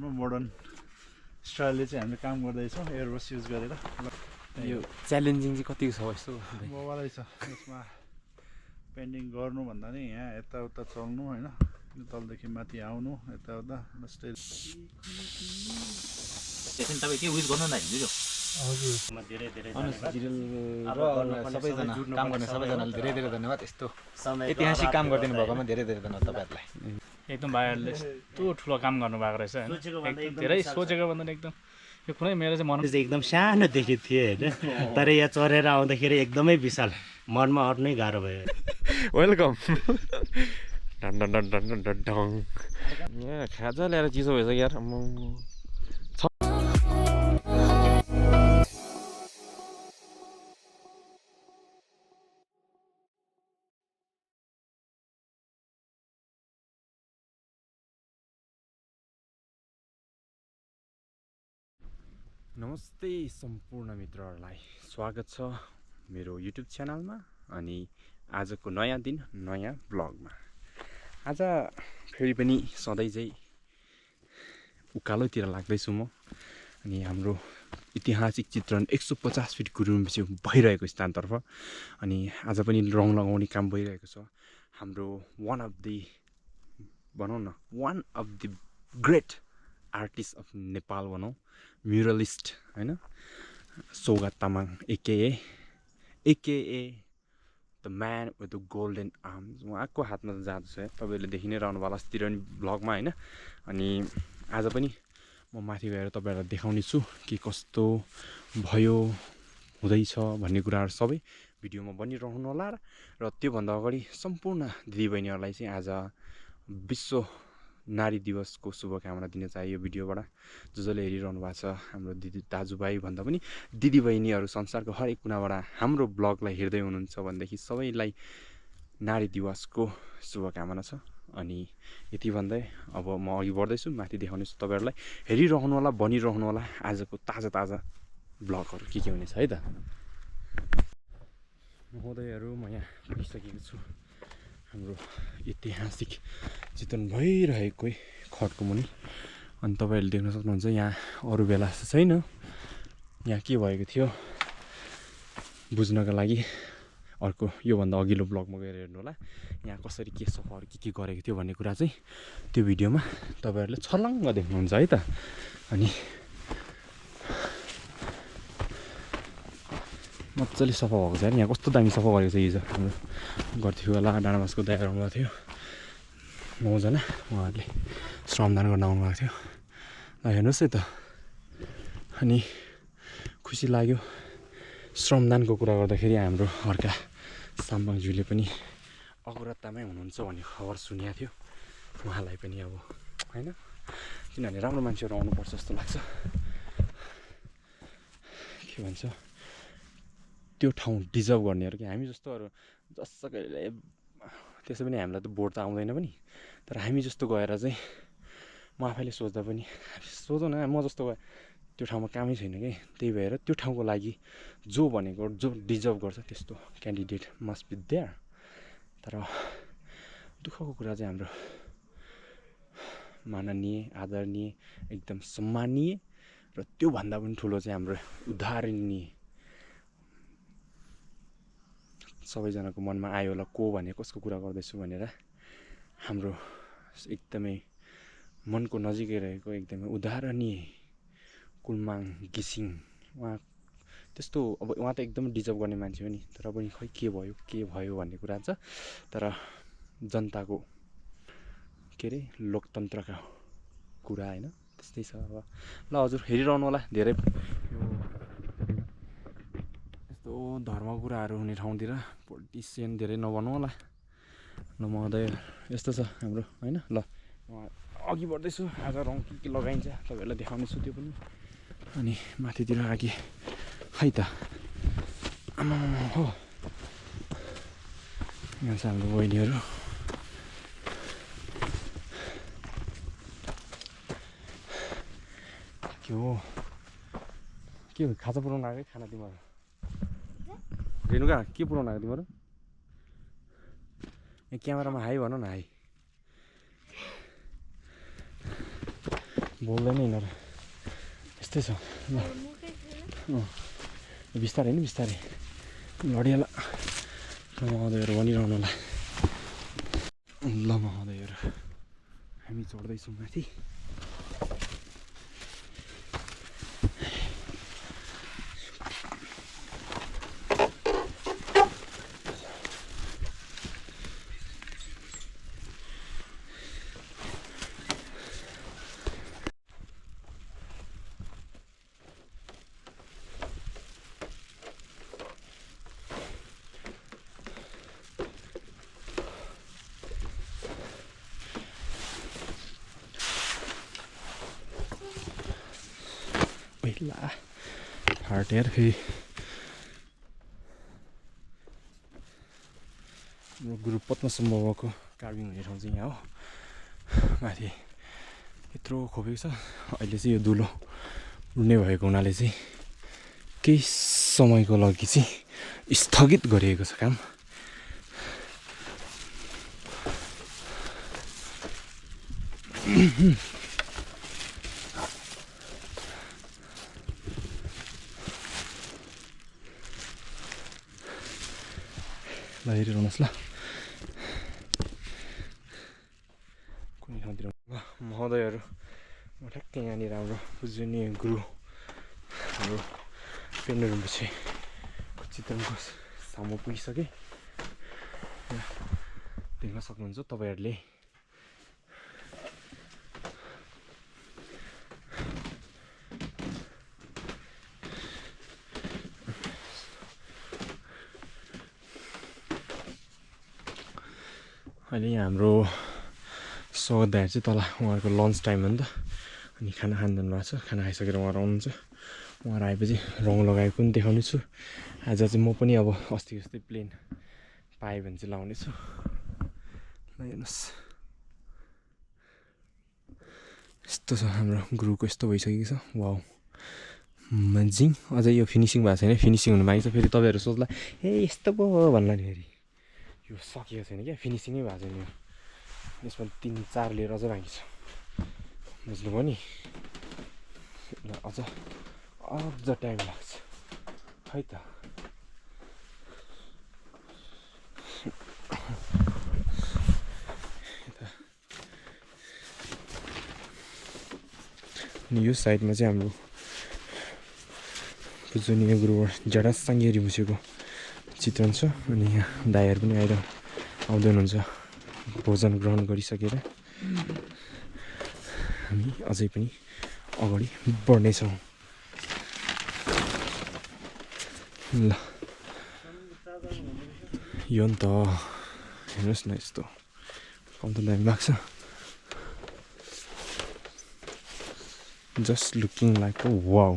Modern स्टाइलले चाहिँ हामीले काम गर्दैछौँ एयरब्रस युज गरेर। यो च्यालेन्जिङ चाहिँ कतिको छ यस्तो मोबाइलै छ यसमा पेन्टिङ गर्नु भन्दा नि यहाँ यताउता चल्नु होइन, तलदेखि माथि आउनु यताउता जस्तै। तपाईँ के उयो गर्नु न हिजो हजुर सबैजना काम गर्ने सबैजनाले धेरै धेरै धन्यवाद। यस्तो ऐतिहासिक काम गरिदिनु भएकोमा धेरै धेरै धन्यवाद तपाईँहरूलाई। एकदम भाइहरूले यस्तो ठुलो काम गर्नुभएको रहेछ होइन, एकदम धेरै सोचेको भन्दा एकदम यो कुनै मेरो चाहिँ मन एकदम सानोदेखि थिएँ होइन, तर यहाँ चढेर आउँदाखेरि एकदमै विशाल, मनमा अट्नै गाह्रो भयो। वेलकम। यहाँ खाजा ल्याएर चिसो भइसक्यो यार। नमस्ते सम्पूर्ण मित्रहरूलाई, स्वागत छ मेरो युट्युब च्यानलमा अनि आजको नयाँ दिन नयाँ ब्लगमा। आज फेरि पनि सधैँ चाहिँ उकालोतिर लाग्दैछु म अनि हाम्रो ऐतिहासिक चित्रण 150 फिट गुरुङपछि भइरहेको स्थानतर्फ। अनि आज पनि रङ लगाउने काम भइरहेको छ। हाम्रो one of the great artist of Nepal भनौँ, म्युरलिस्ट होइन, Saugat Tamang AKA the man with the golden arms. उहाँको हातमा त जादु छ, तपाईँहरूले देखि नै रहनु होला अस्तिर पनि ब्लगमा होइन। अनि आज पनि म माथि गएर तपाईँहरूलाई देखाउने छु के कस्तो भयो हुँदैछ भन्ने कुराहरू सबै भिडियोमा बनिरहनु होला। र त्योभन्दा अगाडि सम्पूर्ण दिदीबहिनीहरूलाई चाहिँ आज विश्व नारी दिवसको शुभकामना दिन चाहे यो भिडियोबाट। जसले हेरिरहनु भएको छ हाम्रो दिदी दाजुभाइ भन्दा पनि दिदीबहिनीहरू संसारको हरेक कुनाबाट हाम्रो ब्लगलाई हेर्दै हुनुहुन्छ भनेदेखि सबैलाई नारी दिवसको शुभकामना छ। अनि यति भन्दै अब म अघि बढ्दैछु, माथि देखाउनेछु तपाईँहरूलाई। हेरिरहनु होला, बनिरहनु होला आजको ताजा ब्लगहरू के हुनेछ है त। महोदयहरू म यहाँ पुगिसकेको छु हाम्रो ऐतिहासिक चित्रण भइरहेको खटको मुनि। अनि तपाईँहरूले देख्न सक्नुहुन्छ यहाँ अरू बेला छैन, यहाँ के भएको थियो बुझ्नका लागि अर्को योभन्दा अघिल्लो ब्लगमा गएर हेर्नु होला। यहाँ कसरी के सफाहरू के गरेको थियो भन्ने कुरा चाहिँ त्यो भिडियोमा तपाईँहरूले छर्लङ्ग देख्नुहुन्छ है त। अनि मजाले सफा भएको छ। यहाँ कस्तो दामी सफा गरेको छ हिजो हाम्रो गर्थ्यो होला डाँडामासको दायाँ आउनुभएको थियो 9 जना, उहाँहरूले श्रमदान गर्न आउनुभएको थियो। ल हेर्नुहोस् है त। अनि खुसी लाग्यो श्रमदानको कुरा गर्दाखेरि हाम्रो अर्का साम्बाङज्यूले पनि अगुरत्तामै हुनुहुन्छ भन्ने खबर सुनेको थियो। उहाँलाई पनि अब होइन, किनभने राम्रो मान्छेहरू आउनुपर्छ जस्तो लाग्छ। के भन्छ त्यो ठाउँ डिजर्भ गर्नेहरू कि हामी जस्तोहरू जसकैले त्यसै पनि हामीलाई त बोर्ड त आउँदैन पनि, तर हामी जस्तो गएर चाहिँ म आफैले सोच्दा पनि सोधौँ न, म जस्तो गए त्यो ठाउँमा कामै छैन कि। त्यही भएर त्यो ठाउँको लागि जो भनेको जो डिजर्भ गर्छ त्यस्तो क्यान्डिडेट मस्ट बी देयर। तर दुःखको कुरा चाहिँ हाम्रो माननीय आदरणीय एकदम सम्मानीय र त्योभन्दा पनि ठुलो चाहिँ हाम्रो उदाहरणीय सबैजनाको मनमा आयो होला को भने कसको कुरा गर्दैछु भनेर, हाम्रो एकदमै मनको नजिकै रहेको एकदमै उदाहरणीय कुलमाङ घिसिङ। उहाँ त्यस्तो अब उहाँ त एकदमै डिजर्भ गर्ने मान्छे हो नि, तर पनि खै के भयो भन्ने कुरा छ। तर जनताको के अरे लोकतन्त्रका कुरा होइन, त्यस्तै छ अब। ल हजुर हेरिरहनु होला। धेरै यस्तो धर्मको कुराहरू हुने ठाउँतिर पोलिटिसियन धेरै नभन्नु होला। ल महोदय यस्तो छ हाम्रो होइन। ल अघि बढ्दैछु। आज रङ के लगाइन्छ तपाईँहरूलाई देखाउनेछु त्यो पनि। अनि माथितिर आगे खै त आमा हो, यहाँ छ हाम्रो बहिनीहरू। के हो खाजा पुऱ्याउनु आएको खाना तिमीहरू? रेणुका के पुऱ्याउनु आएको तिमीहरू? यहाँ क्यामेरामा हाई भन न, हाई। बोल्दैन यिनीहरू यस्तै छ ल बिस्तारै नि बिस्तारै लडियाला ल महोदयहरू भनिरहनु होला ल महोदयहरू हामी चढ्दैछौँ माथि पहिला हार्ट यार फेरि हाम्रो गुरु पद्मसम्म बाबाको कार्भिङ हुने ठाउँ चाहिँ यहाँ हो माथि यत्रो खोपेको छ अहिले चाहिँ यो दुलो उड्ने भएको हुनाले चाहिँ केही समयको लागि चाहिँ स्थगित गरिएको छ काम ल हेरिरहनुहोस् ल कुनै ठाउँतिर ल महोदयहरू म ठ्याक्कै यहाँनिर हाम्रो पूजनीय गुरु हाम्रो पेन्डु रिम्पोछेको चित्रणको सामु पुगिसकेँ देख्न सक्नुहुन्छ तपाईँहरूले अहिले यहाँ हाम्रो स्वागत दाइहरू चाहिँ तल उहाँहरूको लन्च टाइम हो नि त अनि खाना खान जानुभएको छ खाना खाइसकेर उहाँहरू आउनुहुन्छ उहाँहरू आएपछि रङ लगाएको पनि देखाउने छु आज चाहिँ म पनि अब अस्ति जस्तै प्लेन पाएँ भने चाहिँ लाउनेछु ल हेर्नुहोस् यस्तो छ हाम्रो गुरुको यस्तो भइसकेको छ वाउ मन्जिङ अझै यो फिनिसिङ भएको छैन फिनिसिङ हुनु बाँकी छ फेरि तपाईँहरू सोच्ला ए यस्तो पो भन्ला नि फेरि यो सकिएको छैन क्या फिनिसिङै भएको छैन यो यसमा 3-4 लेयर अझै बाँकी छ बुझ्नुभयो नि अझ टाइम लाग्छ खै त अनि यो साइडमा चाहिँ हाम्रो पूजनीय गुरुवर जडा साङ्गे रिम्पोछेको चित्रण छ अनि यहाँ दाइहरू पनि आएर आउँदै हुनुहुन्छ भोजन ग्रहण गरिसकेर हामी अझै पनि अगाडि बढ्नेछौँ ल यो नि त हेर्नुहोस् न यस्तो कम त दामी लाग्छ just looking like a wow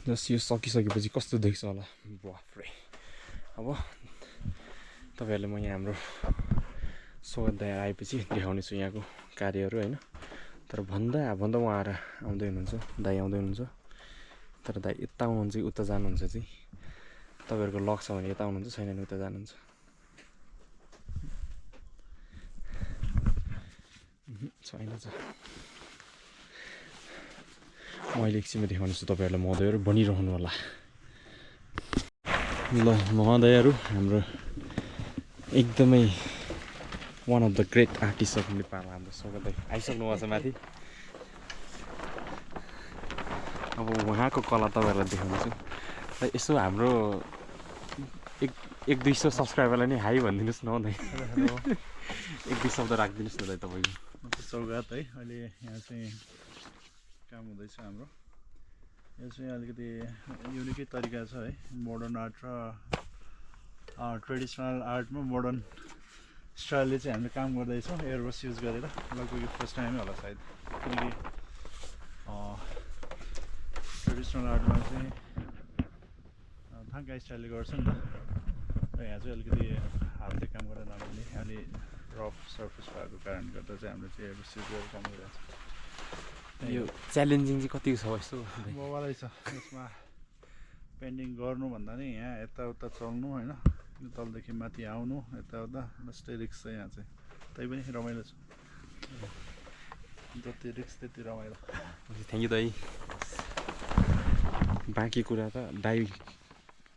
just यो सकिसकेपछि कस्तो देख्छ होला बाफ्रे अब तपाईँहरूले म यहाँ हाम्रो स्वागत दाइ आएपछि देखाउने छु यहाँको कार्यहरू होइन तर भन्दा उहाँहरू आउँदै हुनुहुन्छ दाइ आउँदै हुनुहुन्छ तर दाइ यता आउनुहुन्छ कि उता जानुहुन्छ चाहिँ तपाईँहरूको लक छ भने यता आउनुहुन्छ छैन भने उता जानुहुन्छ छैन छ म अहिले एकछिनमा देखाउनेछु तपाईँहरूलाई महोदयहरू बनिरहनु होला ल महोदयहरू हाम्रो एकदमै one of the great artist of Nepal हाम्रो स्वागत दाइ आइसक्नु भएको छ माथि अब उहाँको कला तपाईँहरूलाई देखाउनेछु र यसो हाम्रो 100-200 सब्सक्राइबरलाई नै हाई भनिदिनुहोस् न दाइ 1-2 शब्द राखिदिनुहोस् न दाइ तपाईँको सौगात है अहिले यहाँ चाहिँ काम हुँदैछ हाम्रो यो चाहिँ अलिकति युनिकै तरिका छ है मोडर्न आर्ट र ट्रेडिसनल आर्टमा मोडर्न स्टाइलले चाहिँ हामीले काम गर्दैछौँ एयरब्रस युज गरेर लगभग यो फर्स्ट टाइमै होला सायद किनकि ट्रेडिसनल आर्टमा चाहिँ थाङ्का स्टाइलले गर्छ नि त र यहाँ चाहिँ अलिकति हातले काम गरेर नमिल्ने अलि रफ सर्फेस भएको कारणले गर्दा चाहिँ हाम्रो चाहिँ अब सिजुअल कमिरहेको छ। यो च्यालेन्जिङ चाहिँ कतिको छ यस्तो बवालै छ यसमा। पेन्डिङ गर्नु भन्दा नि यहाँ यताउता चल्नु होइन, तलदेखि माथि आउनु यताउता जस्तै रिक्स छ यहाँ चाहिँ। तैपनि रमाइलो छ, जति रिक्स त्यति रमाइलो। थ्याङ्क यू दाइ। बाँकी कुरा त दाइ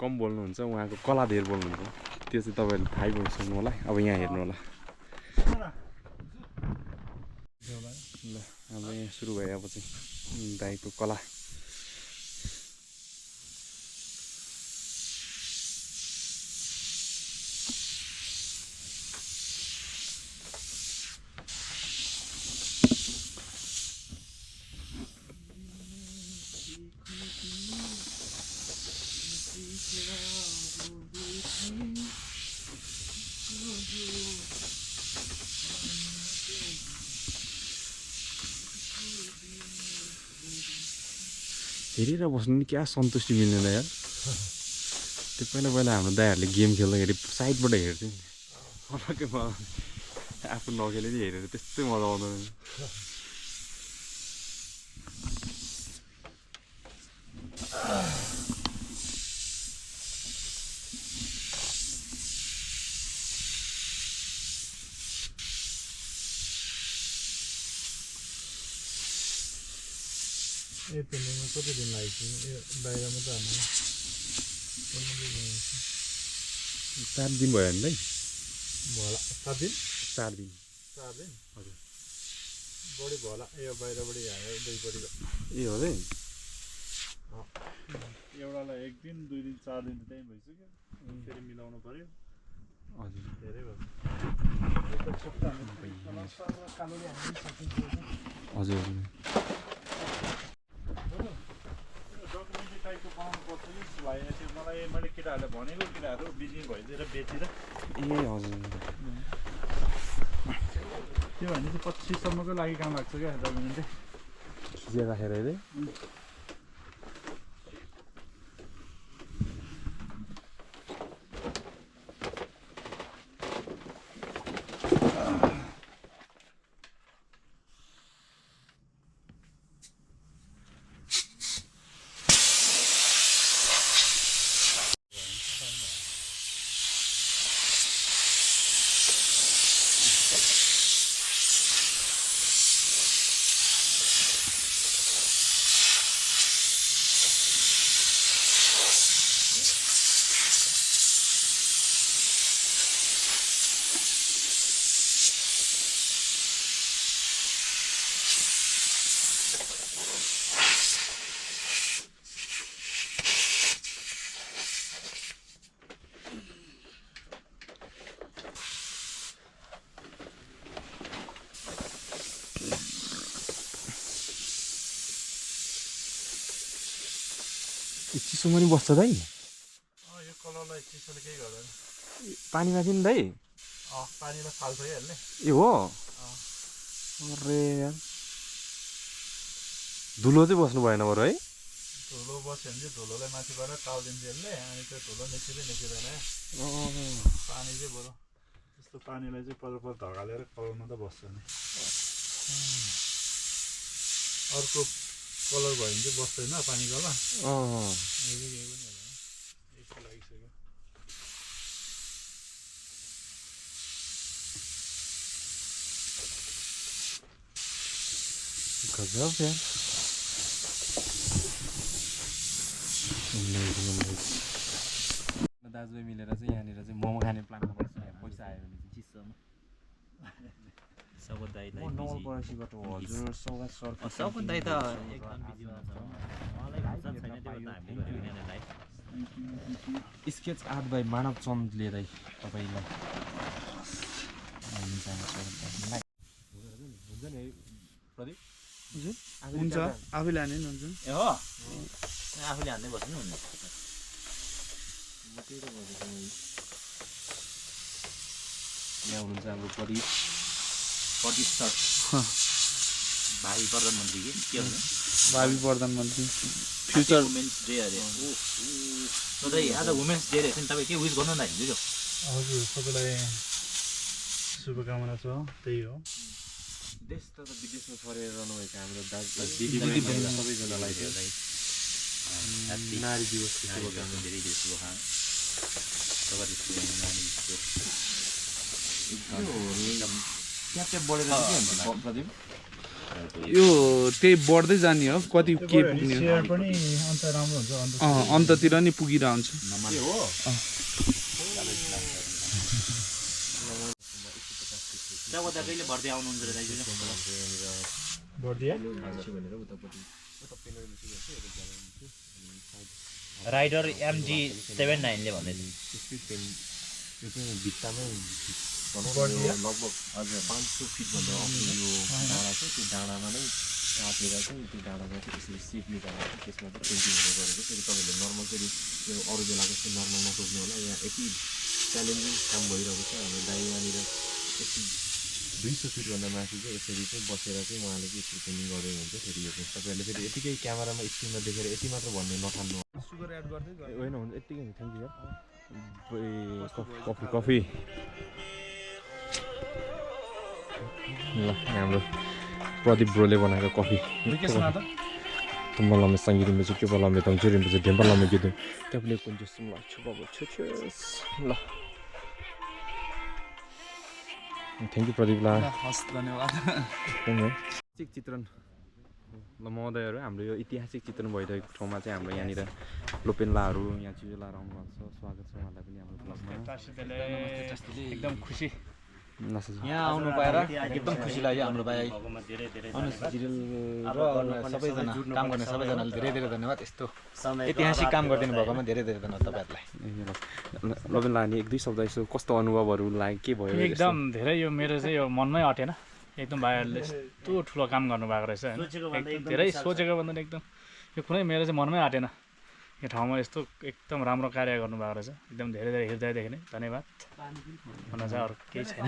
कम बोल्नुहुन्छ, उहाँको कला धेर बोल्नुहुन्छ, त्यो चाहिँ तपाईँहरूले थाहै पाउनु होला। अब यहाँ हेर्नु होला। ल अब यहाँ सुरु भयो अब चाहिँ दाइको कला। हेरेर बस्नु नि क्या सन्तुष्टि मिल्दैन यार। त्यो पहिला पहिला हाम्रो दाइहरूले गेम खेल्दाखेरि साइडबाट हेर्थ्यो नि, अलग्गै मजा आफू नखेले नि हेरेर त्यस्तै मजा आउँदैन। ए पेन्डिङमा कति दिन लागेको थियो? यो बाहिरमा त हाम्रो 4 दिन भयो नि दाइ? भोला 7 दिन 4 दिन 4 दिन हजुर। बढी भोला यो बाहिरबाटै हाल्यो, दुईपट्टि ए हो दाइ? एउटालाई 1 दिन 2 दिन 4 दिन त्यही भइसक्यो। फेरि मिलाउनु पर्यो, हजुर धेरै भयो। हजुर डकुमेन्ट्री टाइपको बनाउनु पर्छ कि जस्तो लाग्यो त्यो मलाई। मैले केटाहरूले भनेको, केटाहरू बिजी भइदिएर बेचेर ए हजुर त्यो भने चाहिँ 25 सम्मको लागि काम लाग्छ क्या डकुमेन्ट्री। खिचेर राखेर है। चिसोमा नि बस्छ दाइ? यो कलरलाई चिसोले केही गर्दैन। पानी माथि नि दाइ? पानीमा फाल्छ क्या यसले। ए हो? अरे यार धुलो चाहिँ बस्नु भएन बरु है? धुलो बस्यो भने चाहिँ धुलोलाई माथिबाट टालिदिन्छ यसले, अनि त्यो धुलो निस्किँदैन। पानी चाहिँ बरु त्यस्तो पानीलाई चाहिँ पर धगालेर कलरमा त बस्छ नि। अर्को कलर भयो भने चाहिँ बस्दैन पानी कलर। यस्तो लागिसक्यो। गजब यार। दाजुभाइ मिलेर चाहिँ यहाँनिर चाहिँ मोमो खाने प्लान गर्नुपर्छ। पैसा आयो भने चाहिँ चिसोमा सौगत दाइलाई नवलपरासीबाट हजुर सौगात सर सौगत दाइ त एकदम बिजी हुनुहुन्छ। मलाई फुर्सद छैन, त्यो त हामीले गरेको यहाँनिर स्केच आर्ट बाई मानव चन्दले दाइ तपाईँलाई हुन्छ नि प्रदीप? हुन्छ, आफैले हाने नि हुन्छ। ए हो आफूले हान्दै बस्नु हुन्न। यहाँ हुनुहुन्छ हाम्रो प्रदीप प्रतिष्ठित भावी प्रधानमन्त्री के भन्छ? भावी प्रधानमन्त्री फ्युचर वुमेन्स डे अरे। सधैँ आज वुमेन्स डे रहेछ नि, तपाईँ के विस गर्नु न हिजो? हजुर, सबैलाई शुभकामना छ त्यही हो देश तथा विदेशमा छरेर रहनुभएका हाम्रो दिदी सबैजनालाई नारी दिवसको शुभकामना धेरै धेरै शुभकामना प्रदीप यो त्यही बढ्दै जाने हो कति के पुग्ने हो सेयर पनि अन्त राम्रो हुन्छ अन्त अन्ततिर नि पुगिरहन्छ जब कहिले भर्दै आउनुहुन्छ र दाइजु बढ्दिया राइडर MG79 ले भन्दै यो चाहिँ भित्तामै लगभग हजुर 500 फिटभन्दा अघि यो डाँडा छ त्यो डाँडामा नै काटेर चाहिँ त्यो डाँडामा चाहिँ त्यसरी सिप निकालेर त्यसमा चाहिँ पेन्टिङहरू गरेको फेरि तपाईँहरूले नर्मल फेरि यो अरू बेलाको जस्तो नर्मल नसोच्नु होला यहाँ यति च्यालेन्जिङ काम भइरहेको छ हाम्रो दाइ यहाँनिर यति 200 फिटभन्दा माथि चाहिँ यसरी चाहिँ बसेर चाहिँ उहाँले चाहिँ यसरी पेन्टिङ गरेको हुन्छ फेरि यो चाहिँ तपाईँहरूले फेरि यतिकै क्यामेरामा स्क्रिनमा देखेर यति मात्र भन्ने नठान्नु सुगर एड गर्दै होइन हुन्छ यतिकै हुन्छ थ्याङ्क यू कफी ल हाम्रो प्रदीप ब्रोले बनाएको कफी तुम्बा लम्बे सङ्गीत में चुप लम्बे तङ चुरिम बजे ढेम्बा लम्बे गीत तपाईँले कुन चाहिँ सुन्नु छ बाबु ल थ्याङ्क यू प्रदीप ला हस् धन्यवाद ऐतिहासिक चित्रण ल महोदयहरू हाम्रो यो ऐतिहासिक चित्रण भइरहेको ठाउँमा चाहिँ हाम्रो यहाँनिर लोपेन्लाहरू यहाँ चिजुलाहरू आउनुभएको छ स्वागत छ उहाँलाई पनि हाम्रो ब्लगमा एकदम खुसी यहाँ आउनु पाएर एकदम खुसी लाग्यो हाम्रो भाइ अनुज जिरेल र सबैजना काम गर्ने सबैजनाले धेरै धेरै धन्यवाद यस्तो ऐतिहासिक काम गरिदिनु भएकोमा धेरै धेरै धन्यवाद तपाईँहरूलाई लोपेन्ला नि एक दुई शब्द यसो कस्तो अनुभवहरू लाग्यो के भयो एकदम धेरै यो मेरो चाहिँ यो मनमै अटेन एकदम भाइहरूले यस्तो ठुलो काम गर्नुभएको रहेछ होइन धेरै सोचेको भन्दा एकदम यो कुनै मेरो चाहिँ मनमै आँटेन यो ठाउँमा यस्तो एकदम राम्रो कार्य गर्नुभएको रहेछ एकदम धेरै धेरै हृदयदेखि नै धन्यवाद भन्न चाहिँ अरू केही छैन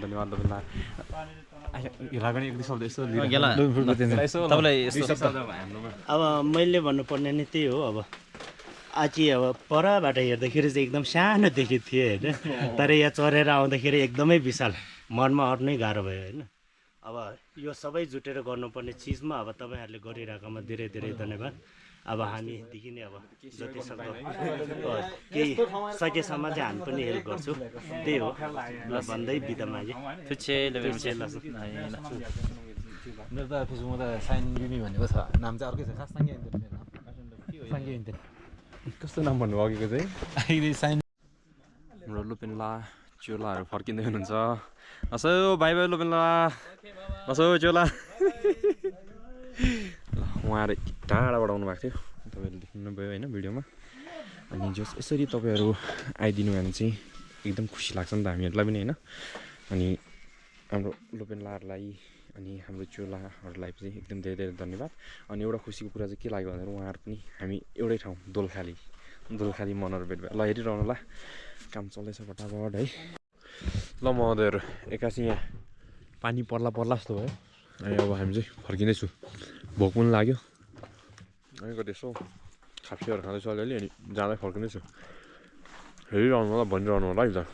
धन्यवाद लोपेन्ला यसलाई पनि एक दुई शब्द यसो अब मैले भन्नुपर्ने नि त्यही हो अब आची अब परबाट हेर्दाखेरि चाहिँ एकदम सानो देखेको थियो होइन तर यहाँ चढेर आउँदाखेरि एकदमै विशाल मनमा अट्नै गाह्रो भयो होइन अब यो सबै जुटेर गर्नुपर्ने चिजमा अब तपाईँहरूले गरिरहेकोमा धेरै धेरै धन्यवाद अब हामीदेखि नै अब जतिसक्दो केही सकेसम्म चाहिँ हामी पनि हेल्प गर्छौँ त्यही हो ल भन्दै बिदा मागे मेरो त फेसबुकमा त साइन युमी भनेको छ नाम चाहिँ अर्कै छ खास साङ्गे इन्टेन कस्तो नाम भन्नुभयो अघिको चाहिँ अहिले साइन हाम्रो लोपेन्ला चोलाहरू फर्किँदै हुनुहुन्छ असो भाइ भाइ लोपेन्ला असो चोला उहाँहरू टाढाबाट आउनु भएको थियो तपाईँहरूले देख्नुभयो होइन भिडियोमा अनि जस यसरी तपाईँहरू आइदिनु भयो भने चाहिँ एकदम खुसी लाग्छ नि त हामीहरूलाई पनि होइन अनि हाम्रो लोपेन्लाहरूलाई अनि हाम्रो चोलाहरूलाई चाहिँ एकदम धेरै धेरै धन्यवाद अनि एउटा खुसीको कुरा चाहिँ के लाग्यो भन्दाखेरि उहाँहरू पनि हामी एउटै ठाउँ दोलखाली मनहरू भेट भयो ल हेरिरहनु होला काम चल्दैछ फटाफट है ल महोदयहरू एक्कासी यहाँ पानी पर्ला जस्तो भयो अनि अब हामी चाहिँ फर्किँदैछु भोक पनि लाग्यो अनि कति यसो खाप्सीहरू खाँदैछु अलिअलि अनि जाँदै फर्किँदैछु हेरिरहनु होला भनिरहनु होला है त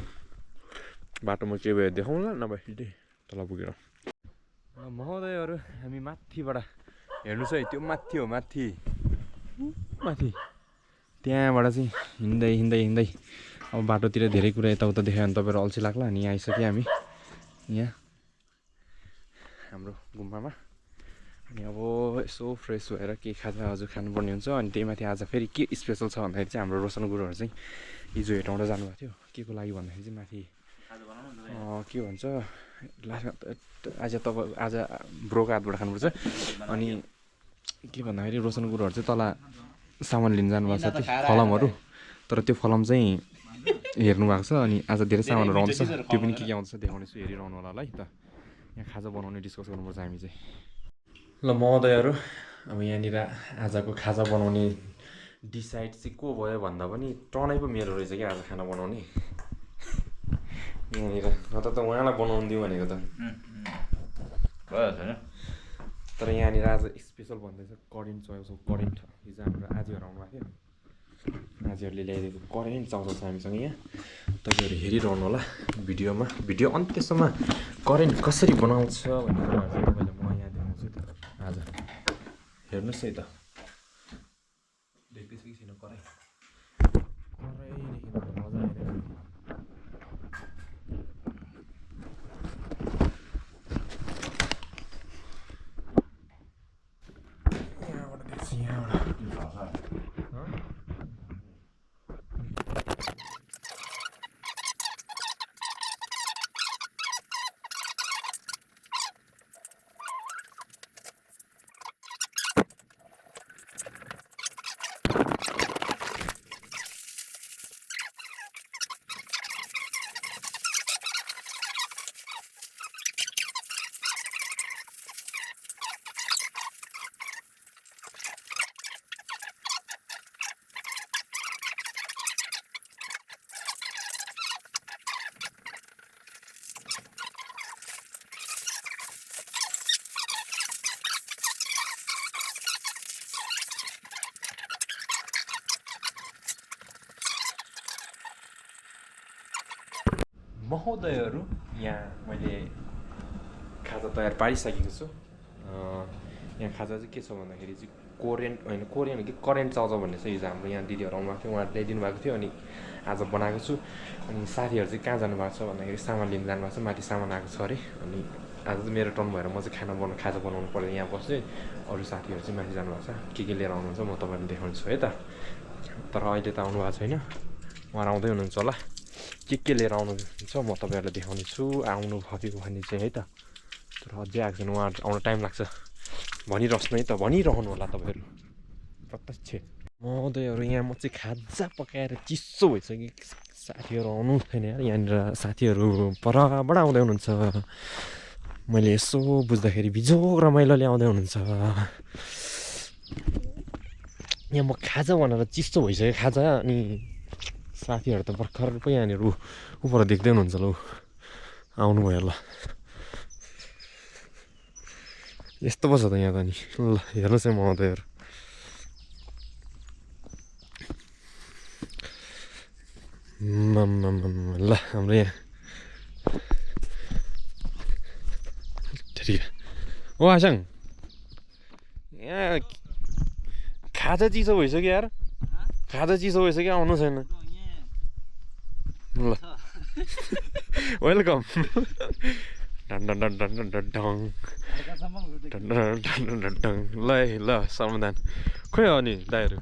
बाटोमा के भयो देखाउँला नभए सिधै तल पुगेर महोदयहरू हामी माथिबाट हेर्नुहोस् है त्यो माथि हो माथि त्यहाँबाट चाहिँ हिँड्दै अब बाटोतिर धेरै कुरा यताउता देखायो भने तपाईँहरू अल्छी लाग्ला अनि यहाँ आइसक्यो हामी यहाँ हाम्रो गुम्बामा अनि अब यसो फ्रेस भएर के खाजा हजुर खानुपर्ने हुन्छ अनि त्यही माथि आज फेरि के स्पेसल छ भन्दाखेरि चाहिँ हाम्रो रोशन गुरुहरू चाहिँ हिजो हेटाउँदा जानुभएको थियो के को लागि भन्दाखेरि चाहिँ माथि के भन्छ आज ब्रोको हातबाट खानुपर्छ अनि के भन्दाखेरि रोशन गुरुहरू चाहिँ तल सामान लिन जानुभएको छ त्यो फलमहरू तर त्यो फलम चाहिँ हेर्नु भएको छ अनि आज धेरै सामानहरू आउँछ त्यो पनि के आउँछ देखाउनेछु हेरिरहनु होला है त यहाँ खाजा बनाउने डिस्कस गर्नुपर्छ हामी चाहिँ ल महोदयहरू अब यहाँनिर आजको खाजा बनाउने डिसाइड चाहिँ को भयो भन्दा पनि टर्नै पो मेरो रहेछ क्या आज खाना बनाउने यहाँनिर न त उहाँलाई बनाउनु दिउँ भनेको त तर यहाँनिर आज स्पेसल भन्दैछ करेन्ट चाहिएको छ करेन्ट हिजो हाम्रो आज हराउनु भएको थियो माझीहरूले ल्याइदिएको करेन्ट चाउँछ हामीसँग यहाँ तपाईँहरू हेरिरहनु होला भिडियोमा भिडियो अन्त्यसम्म करेन्ट कसरी बनाउँछ भन्ने कुराहरू चाहिँ तपाईँलाई म यहाँ देखाउँछु त आज हेर्नुहोस् है त देख्दैछ कि छैन कराई कराईदेखि मजा आइरहेको यहाँबाट देख्छु यहाँबाट महोदयहरू यहाँ मैले खाजा तयार पारिसकेको छु यहाँ खाजा चाहिँ के छ भन्दाखेरि चाहिँ कोरियन कि करेन्ट चाउचाउ भन्ने चाहिँ हिजो हाम्रो यहाँ दिदीहरू आउनुभएको थियो उहाँहरू ल्याइदिनु भएको थियो अनि आज बनाएको छु अनि साथीहरू चाहिँ कहाँ जानुभएको छ भन्दाखेरि सामान लिन जानुभएको छ माथि सामान आएको छ अरे अनि आज चाहिँ मेरो टर्न भएर म चाहिँ खाजा बनाउनु पऱ्यो यहाँ बस्छु अरू साथीहरू चाहिँ माथि जानुभएको छ के लिएर आउनुहुन्छ म तपाईँहरूलाई देखाउँछु है त तर अहिले त आउनु भएको छैन उहाँहरू आउँदै हुनुहुन्छ होला के लिएर आउनुहुन्छ म तपाईँहरूलाई देखाउने छु आउनु भयो भने चाहिँ है त तर अझै आएको छैन उहाँहरू आउन टाइम लाग्छ भनिरहनु है त भनिरहनु होला तपाईँहरू प्रत्यक्ष महोदयहरू यहाँ म चाहिँ खाजा पकाएर चिसो भइसक्यो साथीहरू आउनु छैन यार यहाँनिर साथीहरू परबाट आउँदै हुनुहुन्छ मैले यसो बुझ्दाखेरि बिजोग रमाइलोले आउँदै हुनुहुन्छ यहाँ म खाजा बनाएर चिसो भइसक्यो खाजा अनि साथीहरू त भर्खर पो यहाँनिर उपर देख्दै हुनुहुन्छ ल आउनुभयो ल यस्तो पो छ त यहाँ त नि ल हेर्नुहोस् है महोदयहरू ल हाम्रो यहाँ ठिक हो आसाङ यहाँ खाजा चिसो भइसक्यो यार खाजा चिसो भइसक्यो आउनु छैन ल वेलकम ल ल समाधान खोइ हो नि दाइहरू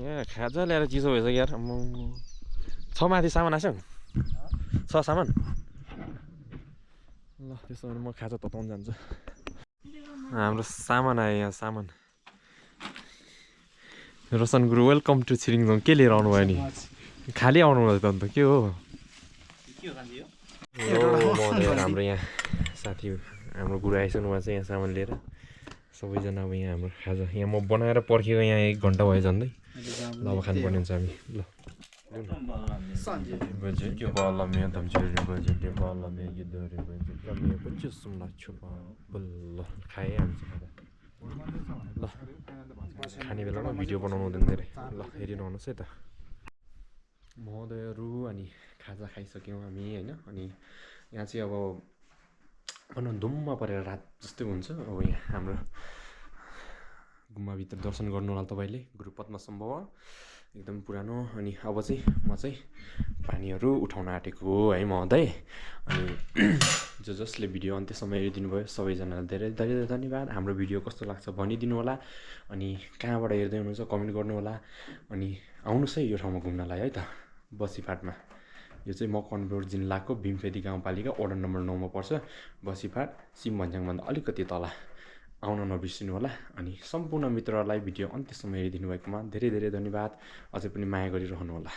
यहाँ खाजा ल्याएर चिसो भइसक्यो यार छ माथि सामान आएको छ सामान ल त्यसो भने म खाजा तताउनु जान्छु हाम्रो सामान आयो यहाँ सामान रोशन गुरु वेलकम टु छिरिङदोङ के लिएर आउनु भयो नि खालि आउनु भयो त अन्त के हो हाम्रो यहाँ साथी हाम्रो गुरु आइसक्नु भएको छ यहाँ सामान लिएर सबैजना अब यहाँ हाम्रो खाजा यहाँ म बनाएर पर्खेको यहाँ 1 घन्टा भयो झन्डै ल अब खानुपर्ने हुन्छ हामी ल खाएँ हामी ल खाने बेलामा भिडियो बनाउनु हुँदैन धेरै ल हेरिरहनुहोस् है त महोदयहरू अनि खाजा खाइसक्यौँ हामी होइन अनि यहाँ चाहिँ अब भनौँ धुम्म परेर रात जस्तै हुन्छ अब यहाँ हाम्रो गुम्बाभित्र दर्शन गर्नु होला तपाईँले गुरु पद्मसम्भव एकदम पुरानो अनि अब चाहिँ म चाहिँ पानीहरू उठाउन आँटेको है महोदय अनि जसले भिडियो अन्त्यसम्म हेरिदिनु भयो सबैजनालाई धेरै धेरै धन्यवाद हाम्रो भिडियो कस्तो लाग्छ भनिदिनु होला अनि कहाँबाट हेर्दै हुनुहुन्छ कमेन्ट गर्नु होला अनि आउनुहोस् है यो ठाउँमा घुम्नलाई है त बसीफाटमा यो चाहिँ मकवानपुर जिल्लाको भीमफेदी गाउँपालिका वडा नम्बर 9 मा पर्छ बसीफाट सिम भन्ज्याङभन्दा अलिकति तल आउन नबिर्सिनु होला अनि सम्पूर्ण मित्रहरूलाई भिडियो अन्त्यसम्म हेरिदिनु भएकोमा धेरै धेरै धन्यवाद अझै पनि माया गरिरहनु होला।